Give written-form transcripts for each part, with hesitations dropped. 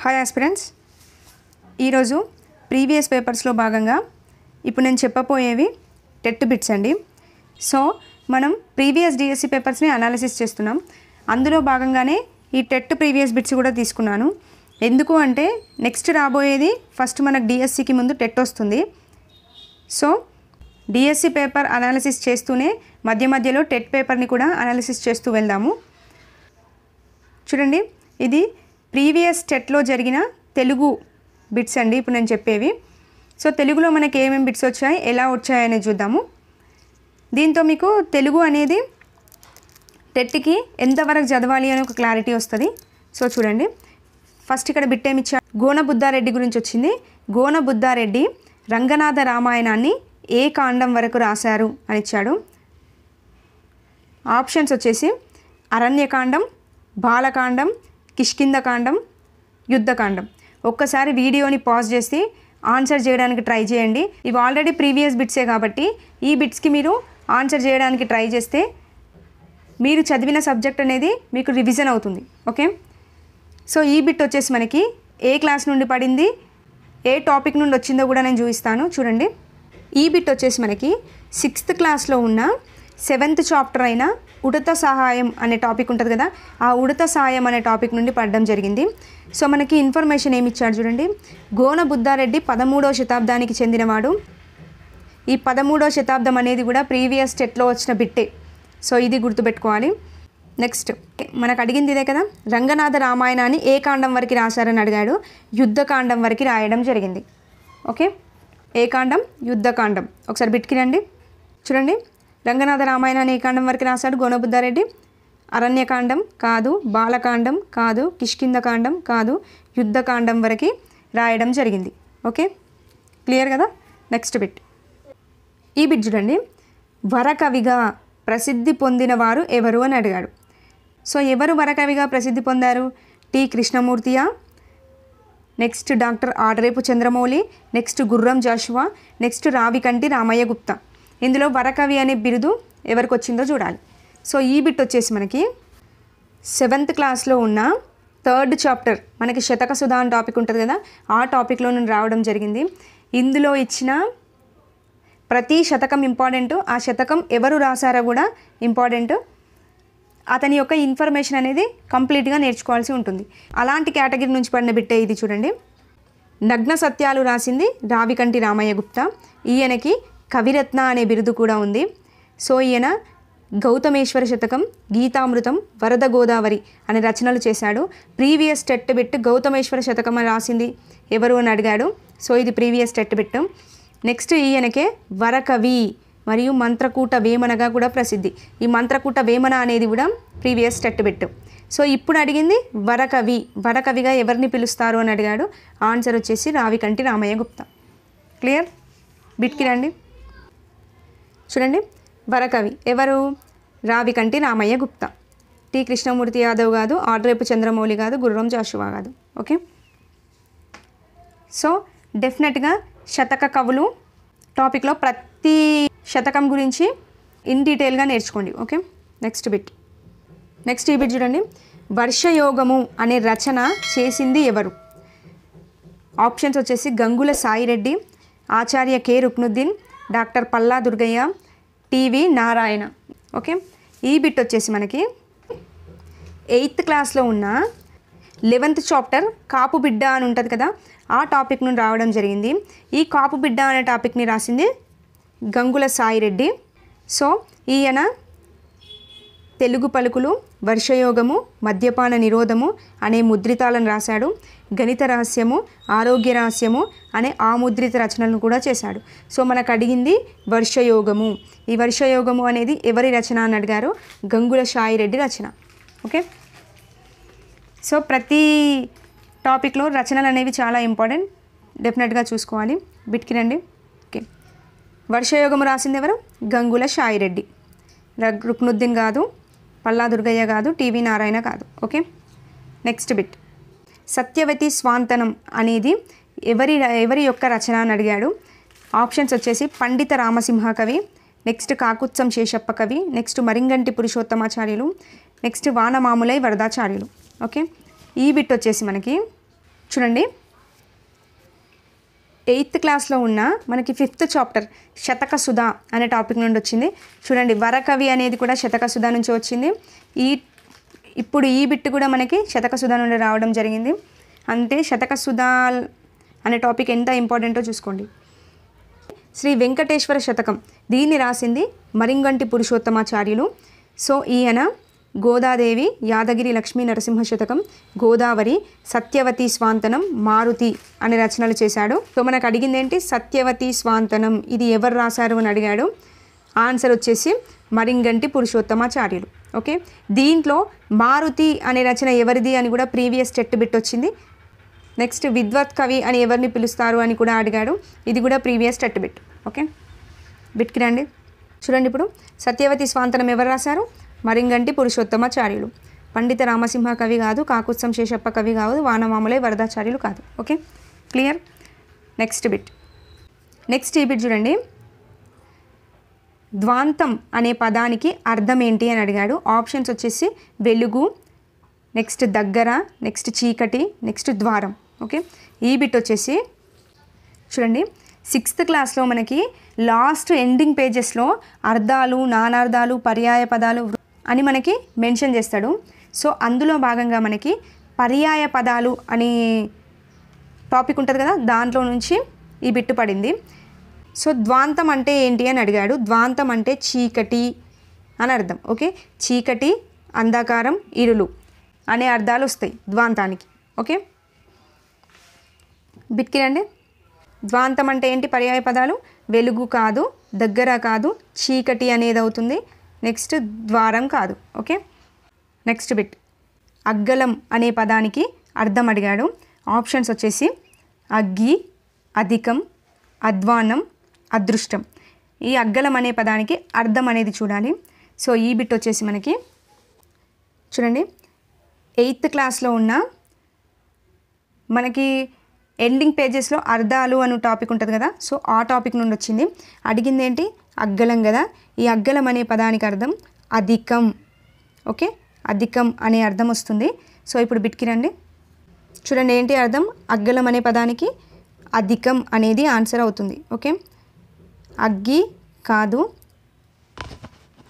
Hi aspirants, ఈరోజు previous పేపర్స్లో భాగంగా ఇప్పుడు నేను చెప్పబోయేవి టెట్ బిట్స్ అండి. సో మనం ప్రీవియస్ డిఎస్సి పేపర్స్ని అనాలిసిస్ చేస్తున్నాం. అందులో భాగంగానే ఈ టెట్ ప్రీవియస్ బిట్స్ కూడా తీసుకున్నాను. ఎందుకు అంటే నెక్స్ట్ రాబోయేది ఫస్ట్ మనకు డిఎస్సికి ముందు టెట్ వస్తుంది. సో డిఎస్సి పేపర్ అనాలిసిస్ చేస్తూనే మధ్య మధ్యలో టెట్ పేపర్ని కూడా అనాలిసిస్ చేస్తూ వెళ్దాము. చూడండి, ఇది ప్రీవియస్ టెట్లో జరిగిన తెలుగు బిట్స్ అండి ఇప్పుడు నేను చెప్పేవి. సో తెలుగులో మనకి ఏమేమి బిట్స్ వచ్చాయి, ఎలా వచ్చాయనేది చూద్దాము. దీంతో మీకు తెలుగు అనేది టెట్కి ఎంతవరకు చదవాలి అని ఒక క్లారిటీ వస్తుంది. సో చూడండి, ఫస్ట్ ఇక్కడ బిట్ ఏమి ఇచ్చాడు, గోన బుద్ధారెడ్డి గురించి వచ్చింది. గోన బుద్ధారెడ్డి రంగనాథ రామాయణాన్ని ఏ కాండం వరకు రాశారు అని ఇచ్చాడు. ఆప్షన్స్ వచ్చేసి అరణ్యకాండం, బాలకాండం, కిష్కింధకాండం, యుద్ధకాండం. ఒక్కసారి వీడియోని పాజ్ చేసి ఆన్సర్ చేయడానికి ట్రై చేయండి. ఇవి ఆల్రెడీ ప్రీవియస్ బిట్సే కాబట్టి ఈ బిట్స్కి మీరు ఆన్సర్ చేయడానికి ట్రై చేస్తే మీరు చదివిన సబ్జెక్ట్ అనేది మీకు రివిజన్ అవుతుంది. ఓకే, సో ఈ బిట్ వచ్చేసి మనకి ఏ క్లాస్ నుండి పడింది, ఏ టాపిక్ నుండి వచ్చిందో కూడా నేను చూపిస్తాను. చూడండి, ఈ బిట్ వచ్చేసి మనకి 6th క్లాస్లో ఉన్న 7th చాప్టర్ అయిన ఉడత సహాయం అనే టాపిక్ ఉంటుంది కదా, ఆ ఉడత సహాయం అనే టాపిక్ నుండి పడడం జరిగింది. సో మనకి ఇన్ఫర్మేషన్ ఏమి ఇచ్చాడు చూడండి, గోన బుద్ధారెడ్డి 13వ శతాబ్దానికి చెందినవాడు. ఈ 13వ శతాబ్దం అనేది కూడా ప్రీవియస్ టెట్లో వచ్చిన బిట్టే. సో ఇది గుర్తుపెట్టుకోవాలి. నెక్స్ట్ మనకు అడిగింది ఇదే కదా, రంగనాథ రామాయణాన్ని ఏ కాండం వరకు రాశారని అడిగాడు. యుద్ధకాండం వరకు రాయడం జరిగింది. ఓకే, ఏ కాండం, యుద్ధకాండం. ఒకసారి బిట్కి రండి. చూడండి, రంగనాథ రామాయణాన్ని ఏ కాండం వరకు రాశాడు గోనబుద్ధారెడ్డి? అరణ్యకాండం కాదు, బాలకాండం కాదు, కిష్కింధకాండం కాదు, యుద్ధకాండం వరకు రాయడం జరిగింది. ఓకే, క్లియర్ కదా. నెక్స్ట్ బిట్, ఈ బిట్ చూడండి, వరకవిగా ప్రసిద్ధి పొందిన వారు ఎవరు అని అడిగాడు. సో ఎవరు వరకవిగా ప్రసిద్ధి పొందారు? టి కృష్ణమూర్తియా, next doctor Adarepu Chandramouli, next Gurram Jashuva, next Ravikanti Ramayya Gupta. ఇందులో వరకవి అనే బిరుదు ఎవరికి వచ్చిందో చూడాలి. సో ఈ బిట్ వచ్చేసి మనకి 7th క్లాస్లో ఉన్న 3rd చాప్టర్ మనకి శతక సుధా అని టాపిక్ ఉంటుంది కదా, ఆ టాపిక్లో నుండి రావడం జరిగింది. ఇందులో ఇచ్చిన ప్రతి శతకం ఇంపార్టెంట్, ఆ శతకం ఎవరు రాశారో కూడా ఇంపార్టెంట్. అతని యొక్క ఇన్ఫర్మేషన్ అనేది కంప్లీట్గా నేర్చుకోవాల్సి ఉంటుంది. అలాంటి కేటగిరీ నుంచి పడిన బిట్టే ఇది. చూడండి, నగ్న సత్యాలు రాసింది రావికంటి రామయ్య గుప్తా. ఈయనకి కవిరత్న అనే బిరుదు కూడా ఉంది. సో ఈయన గౌతమేశ్వర శతకం, గీతామృతం, వరద గోదావరి అనే రచనలు చేశాడు. ప్రీవియస్ టెట్ బిట్ గౌతమేశ్వర శతకం అని రాసింది ఎవరు అని అడిగాడు. సో ఇది ప్రీవియస్ టెట్ బిట్. నెక్స్ట్ ఈయనకే వరకవి మరియు మంత్రకూట వేమనగా కూడా ప్రసిద్ధి. ఈ మంత్రకూట వేమన అనేది కూడా ప్రీవియస్ టెట్ బిట్. సో ఇప్పుడు అడిగింది వరకవి, వరకవిగా ఎవరిని పిలుస్తారు అని అడిగాడు. ఆన్సర్ వచ్చేసి రావికంటి రామయ్య గుప్తా. క్లియర్. బిట్కి రండి. చూడండి, వరకవి ఎవరు? రావికంటి రామయ్య గుప్తా. టి కృష్ణమూర్తి యాదవ్ కాదు, ఆడరేపు చంద్రమౌళి కాదు, గుర్రం జాషువా కాదు. ఓకే, సో డెఫినెట్గా శతక కవులు టాపిక్లో ప్రతి శతకం గురించి ఇన్ డీటెయిల్గా నేర్చుకోండి. Okay, next bit. నెక్స్ట్ ఈ బిట్ చూడండి, వర్షయోగము అనే రచన చేసింది ఎవరు? ఆప్షన్స్ వచ్చేసి Gangula Saireddy, Acharya K Ruknuddin, doctor Palla Durgayya, TV Narayana. Okay, ఈ బిట్ వచ్చేసి మనకి 8th క్లాస్లో ఉన్న 11th చాప్టర్ కాపు బిడ్డ అని ఉంటుంది కదా, ఆ టాపిక్ నుండి రావడం జరిగింది. ఈ కాపు బిడ్డ అనే టాపిక్ని రాసింది గంగుల సాయిరెడ్డి. సో ఈయన తెలుగు పలుకులు, వర్షయోగము, మద్యపాన నిరోధము అనే ముద్రితాలను రాశాడు. గణిత రహస్యము, ఆరోగ్య రహస్యము అనే ఆముద్రిత రచనలను కూడా చేశాడు. సో మనకు అడిగింది వర్షయోగము. ఈ వర్షయోగము అనేది ఎవరి రచన అని అడిగారు? గంగుల సాయిరెడ్డి రచన. ఓకే, సో ప్రతి టాపిక్లో రచనలు అనేవి చాలా ఇంపార్టెంట్, డెఫినెట్గా చూసుకోవాలి. బిట్కి రండి. ఓకే, వర్షయోగము రాసింది ఎవరు? గంగుల సాయిరెడ్డి. రుక్నుద్దీన్ కాదు, పల్లా దుర్గయ్య కాదు, టివి నారాయణ కాదు. ఓకే, నెక్స్ట్ బిట్, సత్యవతి స్వాంతనం అనేది ఎవరి యొక్క రచన అని అడిగాడు. ఆప్షన్స్ వచ్చేసి పండిత రామసింహ కవి, next Kakutsam Sheshappa Kavi, next Maringanti Purushottamacharyulu, next Vanamamalai Varadacharyulu. Okay, ఈ బిట్ వచ్చేసి మనకి చూడండి 8th క్లాస్లో ఉన్న మనకి 5th చాప్టర్ శతక సుధ అనే టాపిక్ నుండి వచ్చింది. చూడండి వరకవి అనేది కూడా శతక సుధ నుంచి వచ్చింది. ఇప్పుడు ఈ బిట్ కూడా మనకి శతక సుధ నుండి రావడం జరిగింది. అంటే శతక సుధ అనే టాపిక్ ఎంత ఇంపార్టెంటో చూసుకోండి. శ్రీ వెంకటేశ్వర శతకం దీన్ని రాసింది మరింగంటి పురుషోత్తమాచార్యులు. సో ఈయన గోదాదేవి, యాదగిరి లక్ష్మీ నరసింహ శతకం, గోదావరి, సత్యవతి స్వాంతనం, మారుతి అనే రచనలు చేశాడు. సో మనకు అడిగింది ఏంటి, సత్యవతి స్వాంతనం ఇది ఎవరు రాశారు అని అడిగాడు. ఆన్సర్ వచ్చేసి మరింగంటి పురుషోత్తమాచార్యులు. ఓకే, దీంట్లో మారుతి అనే రచన ఎవరిది అని కూడా ప్రీవియస్ టెట్ బిట్ వచ్చింది. నెక్స్ట్ విద్వత్ కవి అని ఎవరిని పిలుస్తారు అని కూడా అడిగాడు. ఇది కూడా ప్రీవియస్ టెట్ బిట్. ఓకే, బిట్కి రండి. చూడండి ఇప్పుడు సత్యవతి స్వాంతనం ఎవరు రాశారు, మరింగంటి పురుషోత్తమాచార్యులు. పండిత రామసింహ కవి కాదు, కాకుత్సం శేషప్ప కవి కాదు, వానమామలై వరదాచార్యులు కాదు. Okay, clear. Next bit. Next ఈ బిట్ చూడండి, ద్వాంతం అనే పదానికి అర్థం ఏంటి అని అడిగాడు. ఆప్షన్స్ వచ్చేసి వెలుగు, నెక్స్ట్ దగ్గర, నెక్స్ట్ చీకటి, నెక్స్ట్ ద్వారం. ఓకే, ఈ బిట్ వచ్చేసి చూడండి 6th క్లాస్లో మనకి లాస్ట్ ఎండింగ్ పేజెస్లో అర్థాలు, నానార్థాలు, పర్యాయ పదాలు అని మనకి మెన్షన్ చేస్తాడు. సో అందులో భాగంగా మనకి పర్యాయ పదాలు అని టాపిక్ ఉంటుంది కదా, దాంట్లో నుంచి ఈ బిట్టు పడింది. సో ద్వాంతం అంటే ఏంటి అని అడిగాడు. ద్వాంతం అంటే చీకటి అని అర్థం. ఓకే, చీకటి, అంధకారం, ఇరులు అనే అర్థాలు వస్తాయి ద్వాంతానికి. ఓకే, బిట్కి రండి. ద్వాంతం అంటే ఏంటి, పర్యాయ పదాలు వెలుగు కాదు, దగ్గర కాదు, చీకటి అనేది అవుతుంది, నెక్స్ట్ ద్వారం కాదు. Okay, next bit. అగ్గలం అనే పదానికి అర్థం అడిగాడు. ఆప్షన్స్ వచ్చేసి అగ్గి, అధికం, అధ్వాన్నం, అదృష్టం. ఈ అగ్గలం అనే పదానికి అర్థం అనేది చూడాలి. సో ఈ బిట్ వచ్చేసి మనకి చూడండి 8th క్లాస్లో ఉన్న మనకి ఎండింగ్ పేజెస్లో అర్థాలు అనే టాపిక్ ఉంటుంది కదా, సో ఆ టాపిక్ నుండి వచ్చింది. అడిగింది ఏంటి, అగ్గలం కదా. ఈ అగ్గలం అనే పదానికి అర్థం అధికం. ఓకే, అధికం అనే అర్థం వస్తుంది. సో ఇప్పుడు బిట్కి రండి. చూడండి ఏంటి అర్థం, అగ్గలం అనే పదానికి అధికం అనేది ఆన్సర్ అవుతుంది. ఓకే, అగ్గి కాదు,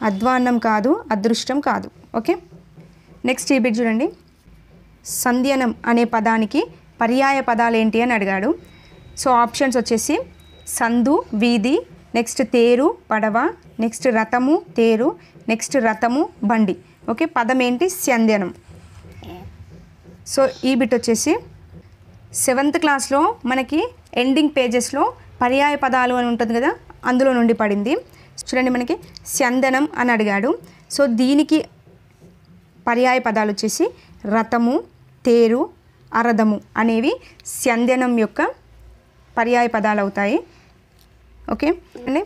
అధ్వాన్నం కాదు, అదృష్టం కాదు. ఓకే, నెక్స్ట్ ఈ బిట్ చూడండి, సంధ్యనం అనే పదానికి పర్యాయ పదాలు ఏంటి అని అడిగాడు. సో ఆప్షన్స్ వచ్చేసి సందు, వీధి, నెక్స్ట్ తేరు, పడవ, నెక్స్ట్ రథము, తేరు, నెక్స్ట్ రథము, బండి. ఓకే, పదం ఏంటి, సంధ్యనం. సో ఈ బిట్ వచ్చేసి 7th క్లాస్లో మనకి ఎండింగ్ పేజెస్లో పర్యాయ పదాలు అని ఉంటుంది కదా, అందులో నుండి పడింది. చూడండి మనకి సంధ్యనం అని అడిగాడు. సో దీనికి పర్యాయ పదాలు వచ్చేసి రథము, తేరు, అరథము అనేవి సంధ్యనం యొక్క పర్యాయ పదాలు అవుతాయి. ఓకే అండి,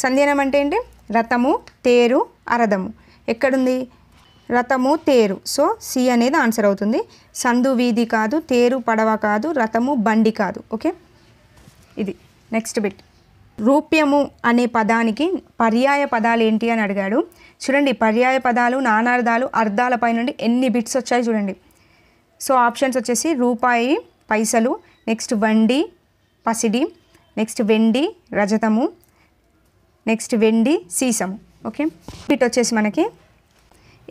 సంధ్యనం అంటే ఏంటి, రథము, తేరు, అరథము. ఎక్కడుంది, రథము, తేరు. సో సి అనేది ఆన్సర్ అవుతుంది. సందు, వీధి కాదు, తేరు, పడవ కాదు, రథము, బండి కాదు. ఓకే, ఇది నెక్స్ట్ బిట్. రూప్యము అనే పదానికి పర్యాయ పదాలు ఏంటి అని అడిగాడు. చూడండి పర్యాయ పదాలు, నానార్థాలు, అర్థాలపై నుండి ఎన్ని బిట్స్ వచ్చాయి చూడండి. సో ఆప్షన్స్ వచ్చేసి రూపాయి, పైసలు, నెక్స్ట్ వండి, పసిడి, నెక్స్ట్ వెండి, రజతము, నెక్స్ట్ వెండి, సీసము. ఓకే, బిట్ వచ్చేసి మనకి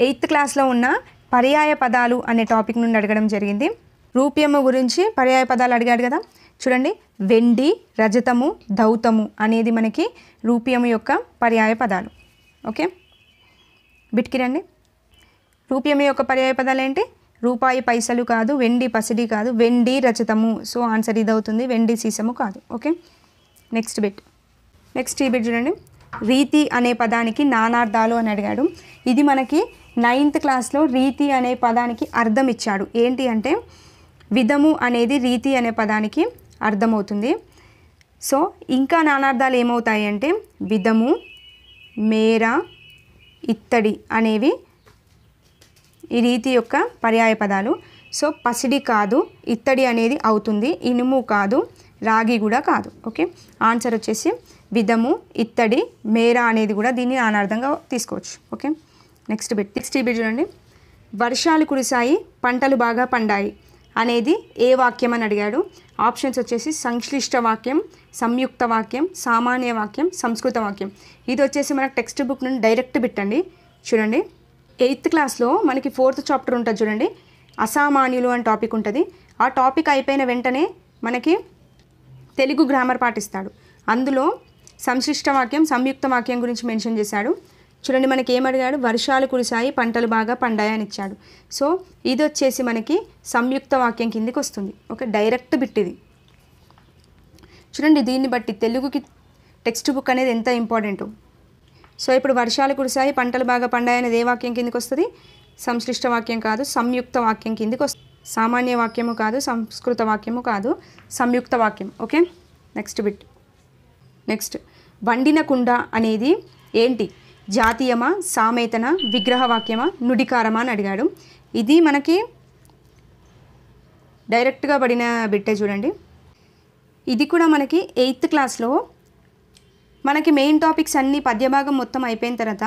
8th క్లాస్లో ఉన్న పర్యాయ పదాలు అనే టాపిక్ నుండి అడగడం జరిగింది. రూప్యము గురించి పర్యాయ పదాలు అడిగాడు కదా. చూడండి వెండి, రజతము, దౌతము అనేది మనకి రూప్యము యొక్క పర్యాయ పదాలు. ఓకే, బిట్కి రండి. రూప్యము యొక్క పర్యాయ పదాలు ఏంటి, రూపాయి, పైసలు కాదు, వెండి, పసిడి కాదు, వెండి, రజతము. సో ఆన్సర్ ఇది అవుతుంది, వెండి, సీసము కాదు. Okay, next bit. నెక్స్ట్ ఈ బిట్ చూడండి, రీతి అనే పదానికి నానార్థాలు అని అడిగాడు. ఇది మనకి 9th క్లాస్లో రీతి అనే పదానికి అర్థం ఇచ్చాడు. ఏంటి అంటే విధము అనేది రీతి అనే పదానికి అర్థమవుతుంది. సో ఇంకా నానార్థాలు ఏమవుతాయి అంటే విధము, మేర, ఇత్తడి అనేవి ఈ రీతి యొక్క పర్యాయ పదాలు. సో పసిడి కాదు, ఇత్తడి అనేది అవుతుంది, ఇనుము కాదు, రాగి కూడా కాదు. ఓకే, ఆన్సర్ వచ్చేసి విధము, ఇత్తడి, మేర అనేది కూడా దీన్ని నానార్థంగా తీసుకోవచ్చు. Okay, next bit. చూడండి, వర్షాలు కురిశాయి, పంటలు బాగా పండాయి. అనేది ఏ వాక్యం అని అడిగాడు. ఆప్షన్స్ వచ్చేసి సంక్లిష్ట వాక్యం, సంయుక్త వాక్యం, సామాన్య వాక్యం, సంస్కృత వాక్యం. ఇది వచ్చేసి మనకు టెక్స్ట్ బుక్ నుండి డైరెక్ట్ బిట్టండి. చూడండి 8th క్లాస్లో మనకి 4th చాప్టర్ ఉంటుంది చూడండి, అసామాన్యులు అని టాపిక్ ఉంటుంది. ఆ టాపిక్ అయిపోయిన వెంటనే మనకి తెలుగు గ్రామర్ పాటిస్తాడు. అందులో సంక్లిష్ట వాక్యం, సంయుక్త వాక్యం గురించి మెన్షన్ చేశాడు. చూడండి మనకి ఏమడిగాడు, వర్షాలు కురిశాయి, పంటలు బాగా పండాయి అని ఇచ్చాడు. సో ఇది వచ్చేసి మనకి సంయుక్త వాక్యం కిందికి వస్తుంది. ఓకే, డైరెక్ట్ బిట్ ఇది. చూడండి దీన్ని బట్టి తెలుగుకి టెక్స్ట్ బుక్ అనేది ఎంత ఇంపార్టెంట్. సో ఇప్పుడు వర్షాలు కురిశాయి, పంటలు బాగా పండాయి అనేది ఏ వాక్యం కిందికి వస్తుంది? సంక్లిష్ట వాక్యం కాదు, సంయుక్త వాక్యం కిందికి వస్తుంది. సామాన్య వాక్యము కాదు, సంస్కృత వాక్యము కాదు, సంయుక్త వాక్యం. Okay, next bit. నెక్స్ట్, వండిన కుండ అనేది ఏంటి? జాతీయమా, సామేతన, విగ్రహ వాక్యమా, నుడికారమా అని అడిగాడు. ఇది మనకి డైరెక్ట్గా పడిన బిట్టే చూడండి. ఇది కూడా మనకి 8th క్లాస్లో మనకి మెయిన్ టాపిక్స్ అన్నీ పద్యభాగం మొత్తం అయిపోయిన తర్వాత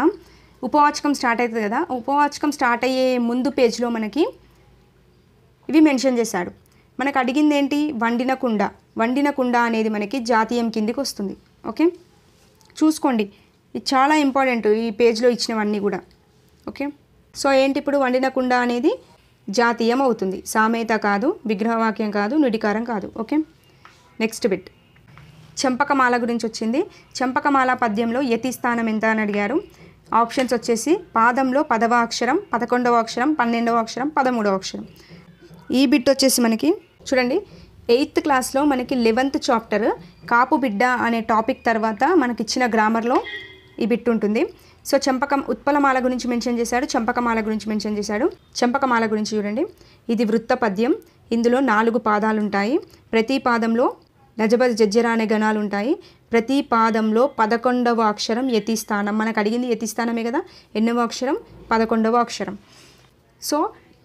ఉపవాచకం స్టార్ట్ అవుతుంది కదా, ఉపవాచకం స్టార్ట్ అయ్యే ముందు పేజ్లో మనకి ఇవి మెన్షన్ చేశాడు. మనకు అడిగింది ఏంటి? వండిన కుండ. వండిన కుండ అనేది మనకి జాతీయం కిందికి వస్తుంది. ఓకే, చూసుకోండి, ఇది చాలా ఇంపార్టెంట్ ఈ పేజ్లో ఇచ్చినవన్నీ కూడా. ఓకే, సో ఏంటి ఇప్పుడు వండిన కుండ అనేది జాతీయం అవుతుంది, సామేత కాదు, విగ్రహవాక్యం కాదు, నుడికారం కాదు. Okay, next bit. చంపకమాల గురించి వచ్చింది. చంపకమాల పద్యంలో యతి స్థానం ఎంత అని అడిగారు. ఆప్షన్స్ వచ్చేసి పాదంలో 10వ అక్షరం, 11వ అక్షరం, 12వ అక్షరం, 13వ అక్షరం. ఈ బిట్ వచ్చేసి మనకి చూడండి 8th క్లాస్లో మనకి 11th చాప్టర్ కాపు బిడ్డ అనే టాపిక్ తర్వాత మనకిచ్చిన గ్రామర్లో ఈ బిట్ ఉంటుంది. సో ఉత్పలమాల గురించి మెన్షన్ చేశాడు, చంపకమాల గురించి మెన్షన్ చేశాడు. చంపకమాల గురించి చూడండి, ఇది వృత్త పద్యం. ఇందులో 4 పాదాలు ఉంటాయి. ప్రతి పాదంలో లజబజ జజ్జర అనే గణాలు ఉంటాయి. ప్రతి పాదంలో 11వ అక్షరం యతి స్థానం. మనకు అడిగింది యతి స్థానమే కదా, ఎన్నవ అక్షరం? 11వ అక్షరం. సో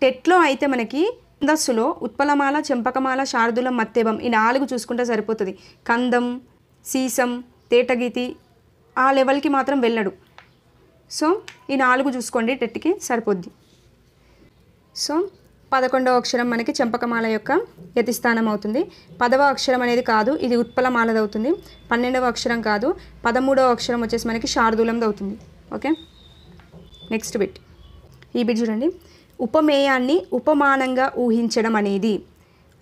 టెట్లో అయితే మనకి ఛందస్సులో ఉత్పలమాల, చంపకమాల, శార్దూలం, మత్తేబం ఈ 4 చూసుకుంటే సరిపోతుంది. కందం, సీసం, తేటగీతి ఆ లెవెల్కి మాత్రం వెళ్ళడు. సో ఈ 4 చూసుకోండి, టెట్కి సరిపోద్ది. సో 11వ అక్షరం మనకి చంపకమాల యొక్క యతిస్థానం అవుతుంది. 10వ అక్షరం అనేది కాదు, ఇది ఉత్పలమాలది అవుతుంది. 12వ అక్షరం కాదు, 13వ అక్షరం వచ్చేసి మనకి శార్దూలంది అవుతుంది. Okay, next bit. ఈ బిట్ చూడండి, ఉపమేయాన్ని ఉపమానంగా ఊహించడం అనేది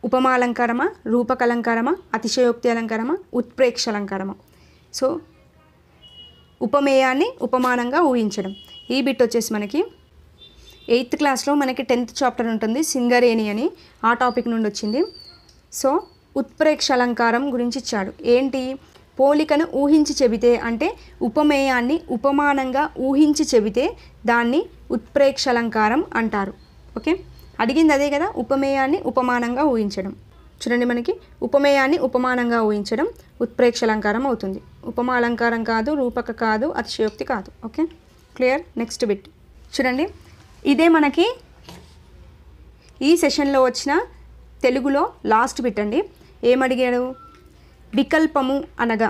ఉపమాలంకారమా, రూపకలంకారమా, అతిశయోక్తి అలంకారమా, ఉత్ప్రేక్ష అలంకారమా? సో ఉపమేయాన్ని ఉపమానంగా ఊహించడం. ఈ బిట్ వచ్చేసి మనకి 8th క్లాస్లో మనకి 10th చాప్టర్ ఉంటుంది, సింగరేణి అని, ఆ టాపిక్ నుండి వచ్చింది. సో ఉత్ప్రేక్ష అలంకారం గురించి ఇచ్చాడు. ఏంటి? పోలికను ఊహించి చెబితే, అంటే ఉపమేయాన్ని ఉపమానంగా ఊహించి చెబితే దాన్ని ఉత్ప్రేక్ష అలంకారం అంటారు. ఓకే, అడిగింది అదే కదా, ఉపమేయాన్ని ఉపమానంగా ఊహించడం. చూడండి మనకి ఉపమేయాన్ని ఉపమానంగా ఊహించడం ఉత్ప్రేక్ష అలంకారం అవుతుంది. ఉపమా అలంకారం కాదు, రూపక కాదు, అతిశయోక్తి కాదు. Okay, clear. నెక్స్ట్ బిట్ చూడండి, ఇదే మనకి ఈ సెషన్లో వచ్చిన తెలుగులో లాస్ట్ బిట్ అండి. ఏమడిగాడు? వికల్పము అనగా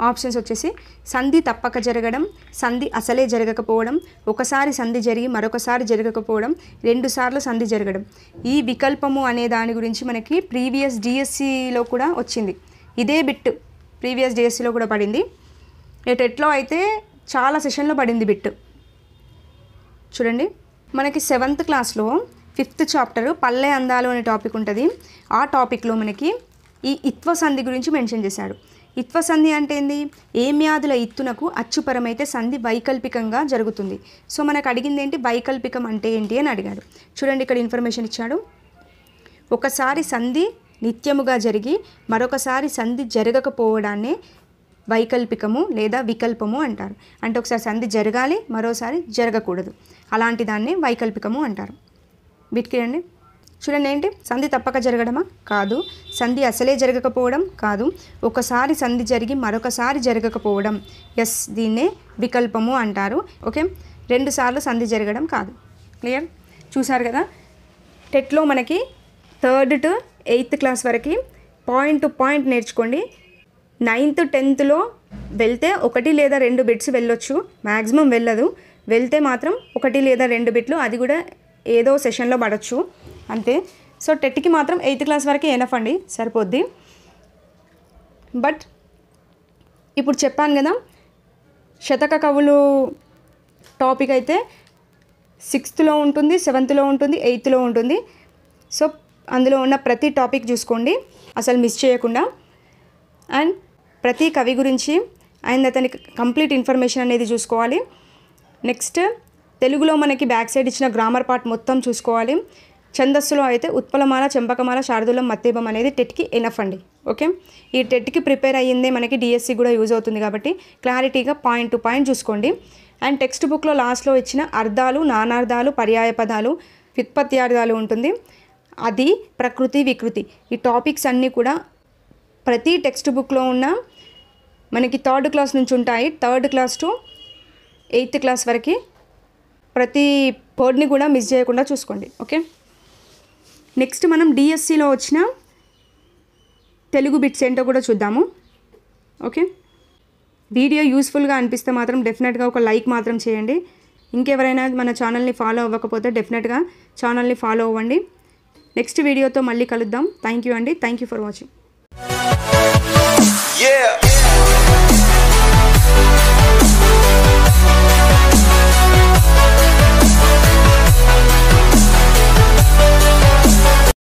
ఆప్షన్స్ వచ్చేసి సంధి తప్పక జరగడం, సంధి అసలే జరగకపోవడం, ఒకసారి సంధి జరిగి మరొకసారి జరగకపోవడం, 2 సార్లు సంధి జరగడం. ఈ వికల్పము అనే దాని గురించి మనకి ప్రీవియస్ డిఎస్సిలో కూడా వచ్చింది. ఇదే బిట్ ప్రీవియస్ డిఎస్సిలో కూడా పడింది. టెట్లో అయితే చాలా సెషన్లో పడింది బిట్. చూడండి మనకి 7th క్లాస్లో 5th చాప్టర్ పల్లె అందాలు అనే టాపిక్ ఉంటుంది. ఆ టాపిక్లో మనకి ఈ ఇత్వ సంధి గురించి మెన్షన్ చేశాడు. ఇత్వ సంధి అంటే ఏంది? ఏమ్యాదుల ఇత్తునకు అచ్చుపరమైతే సంధి వైకల్పికంగా జరుగుతుంది. సో మనకు అడిగింది ఏంటి? వైకల్పికం అంటే ఏంటి అని అడిగాడు. చూడండి ఇక్కడ ఇన్ఫర్మేషన్ ఇచ్చాడు. ఒకసారి సంధి నిత్యముగా జరిగి మరొకసారి సంధి జరగకపోవడాన్నే వైకల్పికము లేదా వికల్పము అంటారు. అంటే ఒకసారి సంధి జరగాలి, మరోసారి జరగకూడదు, అలాంటి దాన్ని వైకల్పికము అంటారు. వీటికి చూడండి ఏంటి? సంధి తప్పక జరగడమా? కాదు. సంధి అసలే జరగకపోవడం? కాదు. ఒకసారి సంధి జరిగి మరొకసారి జరగకపోవడం, ఎస్, దీన్నే వికల్పము అంటారు. ఓకే, 2 సార్లు సంధి జరగడం కాదు. క్లియర్? చూసారు కదా, టెట్లో మనకి 3rd to 8th క్లాస్ వరకు పాయింట్ టు పాయింట్ నేర్చుకోండి. 9th 10thలో వెళ్తే 1 లేదా 2 బిట్స్ వెళ్ళొచ్చు, మ్యాక్సిమం వెళ్ళదు. వెళ్తే మాత్రం 1 లేదా 2 బిట్లు, అది కూడా ఏదో సెషన్లో పడవచ్చు అంతే. సో టెట్కి మాత్రం 8th క్లాస్ వరకే ఎనఫ్ అండి, సరిపోద్ది. బట్ ఇప్పుడు చెప్పాను కదా, శతక కవులు టాపిక్ అయితే 6th ఉంటుంది, 7th ఉంటుంది, 8th ఉంటుంది. సో అందులో ఉన్న ప్రతి టాపిక్ చూసుకోండి, అసలు మిస్ చేయకుండా. అండ్ ప్రతి కవి గురించి అండ్ అతని కంప్లీట్ ఇన్ఫర్మేషన్ అనేది చూసుకోవాలి. నెక్స్ట్ తెలుగులో మనకి బ్యాక్ సైడ్ ఇచ్చిన గ్రామర్ పార్ట్ మొత్తం చూసుకోవాలి. ఛందస్సులో అయితే ఉత్పలమాల, చంపకమాల, శార్దూలం, మత్తేబం అనేది టెట్కి ఎనఫ్ అండి. ఓకే, ఈ టెట్కి ప్రిపేర్ అయ్యిందే మనకి డిఎస్సి కూడా యూజ్ అవుతుంది కాబట్టి క్లారిటీగా పాయింట్ టు పాయింట్ చూసుకోండి. అండ్ టెక్స్ట్ బుక్లో లాస్ట్లో ఇచ్చిన అర్థాలు, నానార్థాలు, పర్యాయ పదాలు, వ్యుత్పత్త్యార్థాలు ఉంటుంది. అది ప్రకృతి, వికృతి, ఈ టాపిక్స్ అన్నీ కూడా ప్రతి టెక్స్ట్ బుక్లో ఉన్న మనకి 3rd క్లాస్ నుంచి ఉంటాయి. 3rd class to 8th class వరకు ప్రతి వర్డ్ని కూడా మిస్ చేయకుండా చూసుకోండి. ఓకే, నెక్స్ట్ మనం డిఎస్సిలో వచ్చిన తెలుగు బిట్స్ ఏంటో కూడా చూద్దాము. ఓకే, వీడియో యూస్ఫుల్గా అనిపిస్తే మాత్రం డెఫినెట్గా ఒక లైక్ మాత్రం చేయండి. ఇంకెవరైనా మన ఛానల్ని ఫాలో అవ్వకపోతే డెఫినెట్గా ఛానల్ని ఫాలో అవ్వండి. నెక్స్ట్ వీడియోతో మళ్ళీ కలుద్దాం. థ్యాంక్ యూ అండి. Thank you for watching.